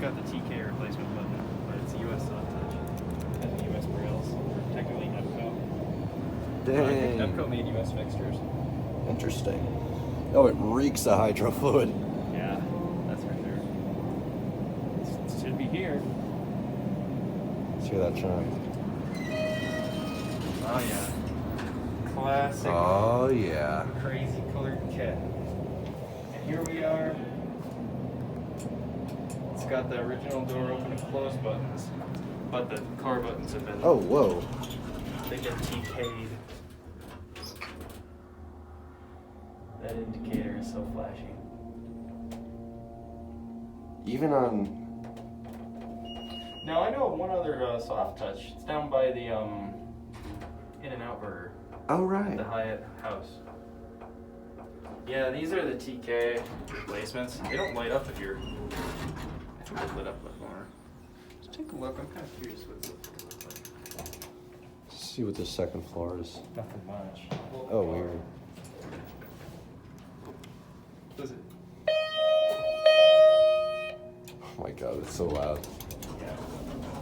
got the TK replacement button, but it's a US soft touch. It has the US rails. Technically EPCO. Dang. I think EPCO made US fixtures. Interesting. Oh, it reeks of hydro fluid. Yeah, that's for sure. It should be here. Let's hear that chime. Oh yeah. Classic. Oh yeah. Crazy colored kit. And here we are. It's got the original door open and close buttons, but the car buttons have been. Oh whoa. They get TK'd. That indicator is so flashy. Even on. Now I know of one other soft touch. It's down by the In and Out Burger. Oh right. The Hyatt House. Yeah, these are the TK replacements. They don't light up if you're. I think they lit up before. Just take a look. I'm kind of curious what it looks like. See what the second floor is. Nothing much. Oh weird. What is it? Oh my god, it's so loud. Yeah.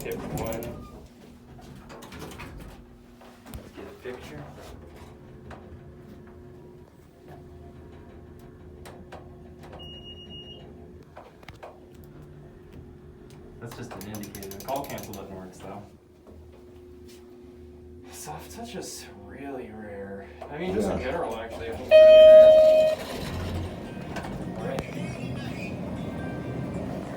Tip one. Let's get a picture. That's just an indicator. The call cancel button works though. Soft touch is really rare. I mean, just in Yeah. general, actually. I think it's really rare.